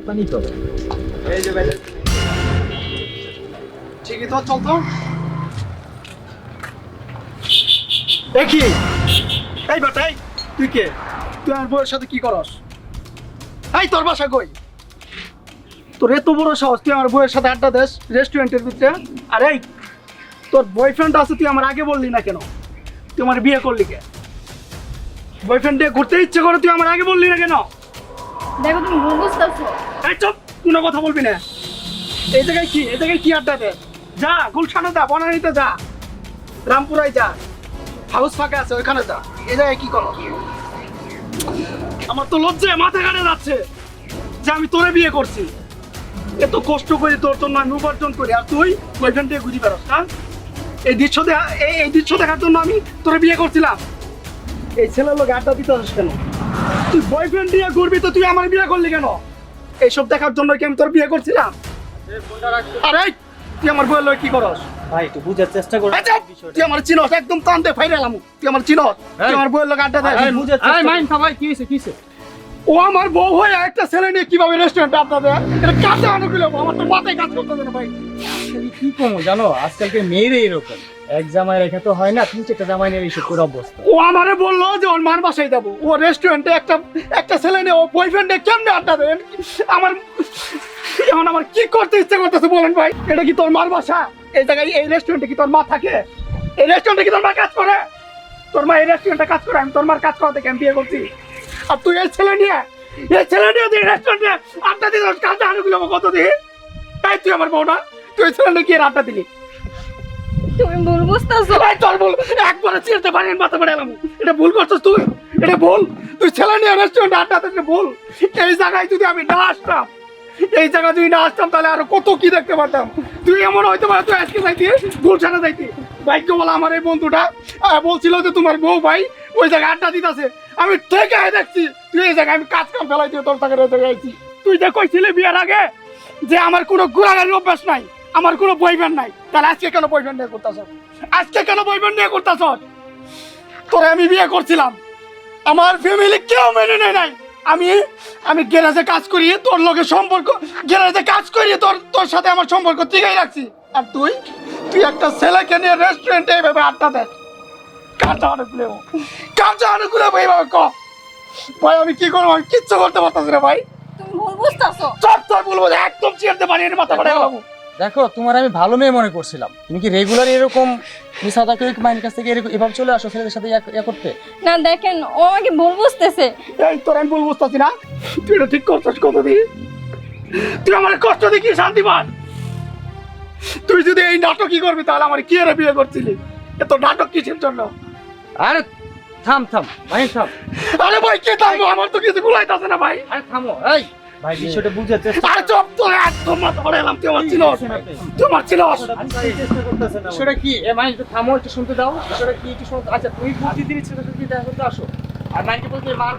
পানি তো এই যে ভাই ঠিকই তো চল তো দেখি এই বাটাই তুই কে তুই আমার বউয়ের সাথে কি করস এই তোর বাসা কই তোর এত বড় সাহস তুই আমার বউয়ের সাথে আড্ডা দেস রেস্টুরেন্টের ভিতরে আর এই তোর বয়ফ্রেন্ড আছে তুই আমার আগে বললি না কেন তুই আমার বিয়ে করলি কে বয়ফ্রেন্ড দিয়ে ঘুরতে ইচ্ছে করে তুই আমার আগে বললি না কেন দেখো তুমি ভুল বুঝতেছো। এই চুপ কোনো কথা বলবি না এই জায়গায় কি আড্ডা দে যা গুলশানে যা বনানীতে যা রামপুরায় যা হাউস ফাঁকা আছে ওইখানে যা এই জায়গায় কি করো আমার তো লজ্জায় মাথা কাটে যাচ্ছে যে আমি তোরে বিয়ে করছি এত কষ্ট করে তোর জন্য আমি উপার্জন করি আর তুই বয়ফ্রেন্ড দিয়ে ঘুরি বেড়াস না এই দৃশ্য দেখার জন্য আমি তোরে বিয়ে করছিলাম এই ছেলের লোক আড্ডা দিতে আসিস কেন তুই বয়ফ্রেন্ড দিয়ে ঘুরবি তো তুই আমার বিয়ে করলি কেন এইসব দেখার জন্য কি আমি তোর বিয়ে করছিলাম আরে তুই আমার বউয়ের লোক কি করস ভাই একটু বুঝার চেষ্টা করো তুই আমার চিনস একদম টানতে ফাইরালাম তুই আমার চিনস তুই আমার বউয়ের লোক আড্ডা দেয় বুঝার চেষ্টা ভাই কি হইছে ও আমার বউ হয়ে একটা ছেলে নিয়ে কিভাবে রেস্টুরেন্টে আড্ডা দেয় এটা কাজে অনুকূল আমার তো মাথায় কাজ করতেছে না ভাই কি কমো জানো আজকালকে মেয়েরা এরকম এক জামাই রেখে তো হয় না 3-4টা জামাই নিয়ে এইসব করে অবস্থা ও আমারে বললো যে ওর মার বাসায় যাবো ও রেস্টুরেন্টে একটা ছেলে নিয়ে ও বয়ফ্রেন্ডে কেমনে আড্ডা দেয় আমার এখন আমার কি করতে ইচ্ছে করতেছে বলেন ভাই এটা কি তোর মার বাসা এই জায়গায় এই রেস্টুরেন্টে কি তোর মা থাকে এই রেস্টুরেন্টে কি তোর মা কাজ করে তোর মা এই রেস্টুরেন্টে কাজ করে আমি তোর মার কাজ করাতে আমি বিয়ে করছি আর তুই এই ছেলে নিয়ে তুই রেস্টুরেন্টে আড্ডা দিস কাজে আনুগুলো কত দিই তাই তুই আমার বউ না তুই ছেলে নিয়ে গিয়ে আড্ডা দিলি তুমি ভুল বুঝতেছো। ভাই চল বল একবারে চিরতে পারি মাথা পড়ে এলাম এটা ভুল করছিস তুই এটা ভুল তুই ছেলে নিয়ে রেস্টুরেন্টে আড্ডা দিতে ভুল এই জায়গায় যদি আমি না আসতাম এই জায়গায় যদি না আসতাম তাহলে আরো কত কি দেখতে পারতাম তুই এমন হয়তো পারে তুই আজকে যাইতি গুলশানে যাইতি ভাগ্য বলা আমার এই বন্ধুটা বলছিল যে তোমার বউ ভাই ওই জায়গায় আড্ডা দিতেছে আমি থেকে দেখছি তুই এই জায়গায় আমি কাজ কাম ফেলাই দিয়ে তোর টাকা রেখে গেছি তুই যে কইছিলি বিয়ের আগে যে আমার কোনো ঘোরাঘুরির অভ্যাস নাই আমার কোনো বয়ফ্রেন্ড নাই তাহলে আজকে কেন বয়ফ্রেন্ড নিয়ে করতেছ আজকে কেন বয়ফ্রেন্ড নিয়ে করতেছ তোরে আমি বিয়ে করছিলাম আমার ফ্যামিলি কেউ মেনে নেয় নাই আমি গ্যারেজে কাজ করি তোর লগে সম্পর্ক গ্যারেজে কাজ করি তোর সাথে আমার সম্পর্ক টিকাই রাখছি আর তুই একটা ছেলেকে নিয়ে রেস্টুরেন্টে এইভাবে আড্ডা দেখ কাজা অনুকূলে এইভাবে ক ভাই আমি কি করবো আমি কিচ্ছু করতে পারতাম রে ভাই তুমি ভুল বুঝতেছো। চট চট বলবো একদম চিরতে পারি এর মাথা পড়ে গেলাম দেখো তোমার আমি ভালো মেয়ে মনে করছিলাম তুমি কি রেগুলার এরকম মিসাদা কেউ মাইনের কাছ থেকে এভাবে চলে আসো ছেলেদের সাথে ইয়া করতে না দেখেন ও আমাকে ভুল বুঝতেছে। এই তোর আমি ভুল বুঝতেছি না তুই এটা ঠিক করছিস কত দিন তুই আমার কষ্ট দিয়ে কি শান্তি পান তুই যদি এই নাটকই করবি তাহলে আমার কি এর বিয়ে করছিলি এত নাটক কিসের জন্য আরে থাম ভাই থাম আরে ভাই কে থামবো আমার তো কিছু গুলাইতাছে না ভাই আরে থামো এই ভাই বিষয়টা বুঝার চেষ্টা আরে চুপ তো একদম মাথা পড়ে এলাম তুই আমার চিনস চেষ্টা করতেছ না সেটা কি মানে একটু থামো একটু শুনতে দাও সেটা কি একটু শুনতে আচ্ছা তুই প্রতিদিন ছেলে সাথে দেখা করতে আসো আর মাইকে বলতে মার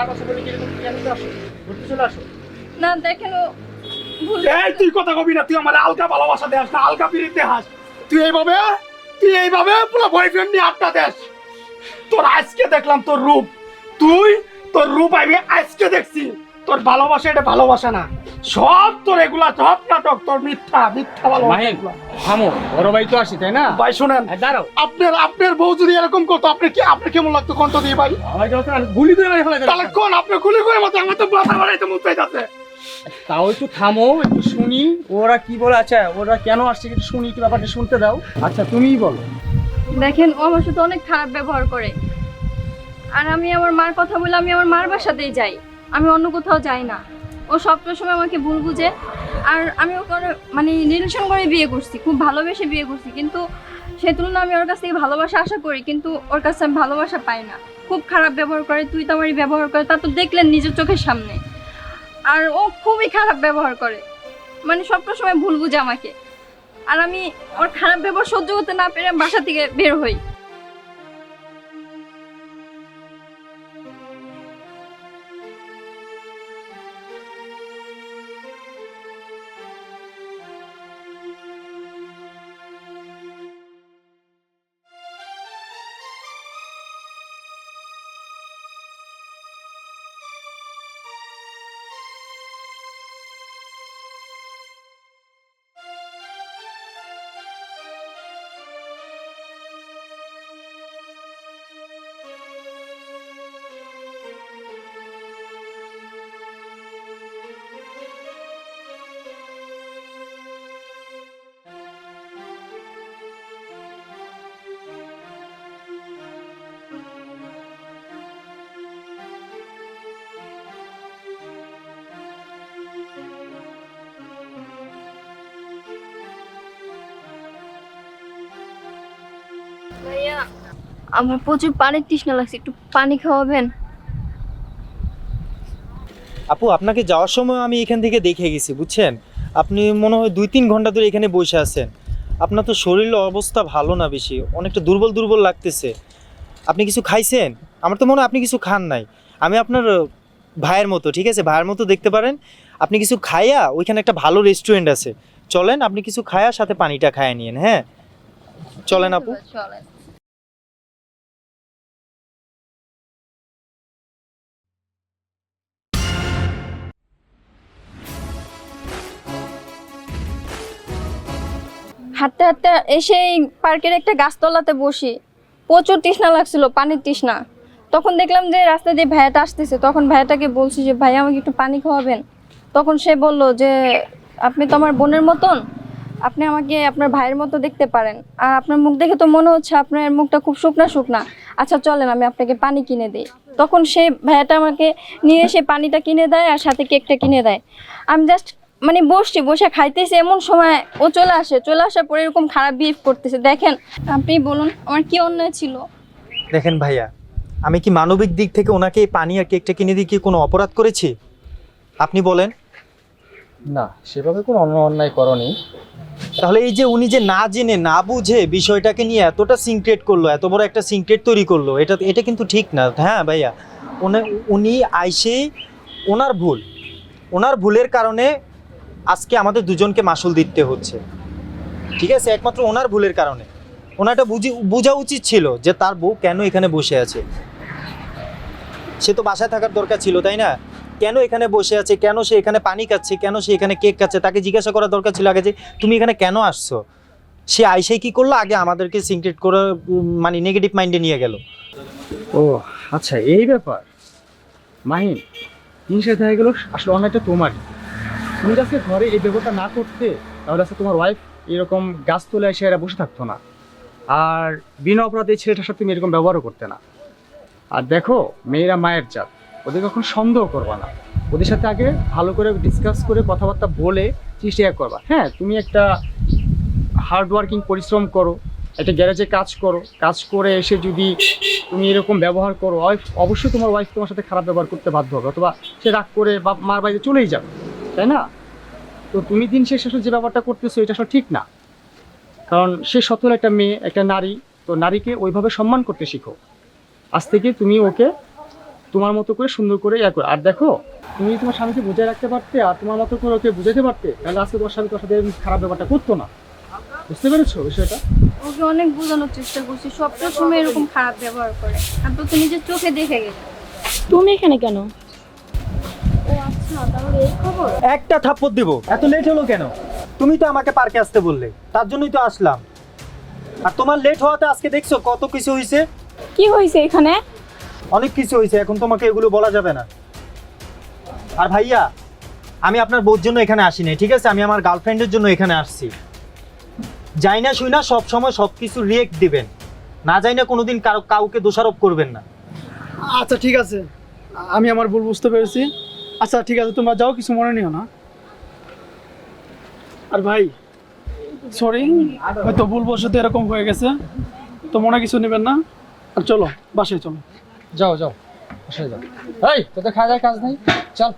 পাশে বলে কিরকম কি আনতে আসো ঘুরতে চলে আসো না দেখেন ও ভুল এই তুই কথা কবি না তুই আমার আলকা ভালোবাসা দেস না আলকা পিরিতে হাস তুই এইভাবে পুরো বয়ফ্রেন্ড নিয়ে আড্ডা দেস তোর আজকে দেখলাম তোর রূপ আমি আজকে দেখছি তোর ভালোবাসা এটা ভালোবাসা না সব তোর এগুলা সব নাটক তোর মিথ্যা ভালোবাসা এগুলা। থামো বড় ভাই তো আসি তাই না ভাই শুনেন দাঁড়াও আপনার বউ যদি এরকম করতো আপনি কেমন লাগতো কণ্ঠ দিয়ে ভাই আমার যখন গুলি করে মেরে ফেলা তাহলে কোন আপনি গুলি করে মতো আমার তো মাথা বাড়াইতে মুখ পেয়ে যাচ্ছে তাও একটু থামো একটু শুনি ওরা কি বলে আচ্ছা ওরা কেন আসছে একটু শুনি একটু ব্যাপারটা শুনতে দাও আচ্ছা তুমিই বলো দেখেন ও আমার সাথে অনেক খারাপ ব্যবহার করে আর আমি আমার মার কথা বলে আমি আমার মার বাসাতেই যাই আমি অন্য কোথাও যাই না ও সবসময় আমাকে ভুল বুঝে আর আমি ওকে মানে রিলেশন করে বিয়ে করছি খুব ভালোবেসে বিয়ে করছি কিন্তু সেই তুলনায় আমি ওর কাছ থেকে ভালোবাসা আশা করি কিন্তু ওর কাছে আমি ভালোবাসা পাই না খুব খারাপ ব্যবহার করে তুই তো আমারই ব্যবহার করে তা তো দেখলেন নিজের চোখের সামনে আর ও খুবই খারাপ ব্যবহার করে মানে সবসময় ভুল বুঝে আমাকে আর আমি ওর খারাপ ব্যবহার সহ্য করতে না পেরে বাসা থেকে বের হই আমার প্রচুর পানির তৃষ্ণা লাগছে, একটু পানি খাওয়াবেন? আপু আপনাকে যাওয়ার সময় আমি এখান থেকে দেখে গেছি বুঝছেন, আপনি মনে হয় 2-3 ঘন্টা ধরে এখানে বসে আছেন। আপনার তো শরীরের অবস্থা ভালো না, বেশি অনেকটা দুর্বল দুর্বল লাগতেছে। আপনি কিছু খাইছেন? আমার তো মনে হয় আপনি কিছু খান নাই। আমি আপনার ভাইয়ের মতো, ঠিক আছে, ভাইয়ের মতো দেখতে পারেন। আপনি কিছু খাইয়া, ওইখানে একটা ভালো রেস্টুরেন্ট আছে, চলেন আপনি কিছু খায়া সাথে পানিটা খাইয়া নিয়েন। হ্যাঁ চলেন আপু। চলেন। হাঁটতে হাঁটতে এসে এই পার্কের একটা গাছতলাতে বসি, প্রচুর তৃষ্ণা লাগছিল, পানির তৃষ্ণা। তখন দেখলাম যে রাস্তায় যে ভাইয়াটা আসতেছে, তখন ভাইয়াটাকে বলছি যে ভাই আমাকে একটু পানি খাওয়াবেন। তখন সে বলল যে আপনি তো আমার বোনের মতন, আপনি আমাকে আপনার ভাইয়ের মতো দেখতে পারেন, আর আপনার মুখ দেখে তো মনে হচ্ছে আপনার মুখটা খুব শুকনা শুকনা। আচ্ছা চলেন আমি আপনাকে পানি কিনে দিই। তখন সে ভাইয়াটা আমাকে নিয়ে এসে পানিটা কিনে দেয় আর সাথে কেকটা কিনে দেয়। আমি জাস্ট মানে বসছি, বসে খাইতেছি, এমন সময় ও চলে আসার পরে এরকম খারাপ বিহেভ করতেছে। দেখেন আপনি বলুন আমার কি অন্যায় ছিল? দেখেন ভাইয়া, আমি কি মানবিক দিক থেকে ওনাকে এই পানি আর কেকটা কিনে দিয়ে কি কোনো অপরাধ করেছি? আপনি বলেন। না, সেভাবে কোনো অন্যায় করনি। তাহলে এই যে উনি যে না জেনে না বুঝে বিষয়টাকে নিয়ে এতটা সিনক্রেট করলো, এত বড় একটা সিনক্রেট তৈরি করলো, এটা কিন্তু ঠিক না। হ্যাঁ ভাইয়া, উনি আইসেই ওনার ভুলের কারণে আজকে আমাদের দুজনকে মাসুল দিতে হচ্ছে, ঠিক আছে, একমাত্র ওনার ভুলের কারণে। ওনারটা বোঝা উচিত ছিল যে তার বউ কেন এখানে বসে আছে। সে তো বাসায় থাকার দরকার ছিল, তাই না? কেন এখানে বসে আছে, কেন সে এখানে পানি খাচ্ছে, কেন সে এখানে কেক খাচ্ছে, তাকে জিজ্ঞাসা করার দরকার ছিল আগে যে তুমি এখানে কেন আসছো। সে আইসেই কি করলো, আগে আমাদেরকে সিনক্রেট করে মানে নেগেটিভ মাইন্ডে নিয়ে গেল। ও আচ্ছা, এই ব্যাপার। মাহিন, জিনিসটা দেখা গেল আসলে অন্যায়টা তোমারই। তুমি আজকে ঘরে এই ব্যাপারটা না করতে, তাহলে আজকে তোমার ওয়াইফ এরকম গাছ তুলে এসে এরা বসে থাকতো না, আর বিনা অপরাধে ছেলেটার সাথে তুমি এরকম ব্যবহারও করতে না। আর দেখো, মেয়েরা মায়ের জাত, ওদের কখন সন্দেহ করবা না। ওদের সাথে আগে ভালো করে ডিসকাস করে কথাবার্তা বলে চেষ্টা করবা। হ্যাঁ, তুমি একটা হার্ডওয়ার্কিং পরিশ্রম করো, একটা গ্যারেজে কাজ করো, কাজ করে এসে যদি তুমি এরকম ব্যবহার করো, অবশ্যই তোমার ওয়াইফ তোমার সাথে খারাপ ব্যবহার করতে বাধ্য হবে, অথবা সে রাগ করে বা মার বাড়িতে চলেই যাবে, তাই না? তো তুমি দিন শেষে আসলে যে ব্যাপারটা করতেছো এটা আসলে ঠিক না। কারণ সে সত্য একটা মেয়ে, একটা নারী, তো নারীকে ওইভাবে সম্মান করতে শিখো। আজ থেকে তুমি ওকে তোমার মতো করে সুন্দর করে করো। আর দেখো, তুমি তোমার স্বামীকে বুঝিয়ে রাখতে পারতে আর তোমার মতো করে ওকে বুঝাতে পারতে, তাহলে আজকে তোমার স্বামী তোমার সাথে খারাপ ব্যাপারটা করতো না। বুঝতে পেরেছো বিষয়টা? ওকে অনেক বোঝানোর চেষ্টা করছি, সবটার সময় এরকম খারাপ ব্যবহার করে। আর তো তুমি যে চোখে দেখে গেলে। তুমি এখানে কেন? ও আচ্ছা, তাহলে এই খবর। একটা থাপ্পড় দিব, এত লেট হলো কেন? তুমি তো আমাকে পার্কে আসতে বললে, তার জন্যই তো আসলাম। আর তোমার লেট হওয়াতে আজকে দেখছো কত কিছু হয়েছে। কি হয়েছে এখানে? অনেক কিছু হয়েছে, এখন তোমাকে এগুলো বলা যাবে না। আর ভাইয়া, আমি আপনার বউর জন্য এখানে আসি নাই, ঠিক আছে, আমি আমার গার্লফ্রেন্ডের জন্য এখানে আসছি। যাই না শুই না সব সময় সব কিছু রিয়েক্ট দিবেন, না যাই না কোনোদিন কাউকে দোষারোপ করবেন না। আচ্ছা ঠিক আছে, আমি আমার ভুল বুঝতে পেরেছি। আচ্ছা ঠিক আছে, তোমরা যাও, কিছু মনে নিও না। আর ভাই সরি, হয়তো ভুলবশত এরকম হয়ে গেছে, তো মনে কিছু নেবেন না। আর চলো বাসায় চলো। যাও যাও, বসে যাও। এই তোদের খাওয়া দাওয়ার কাজ নেই, চল।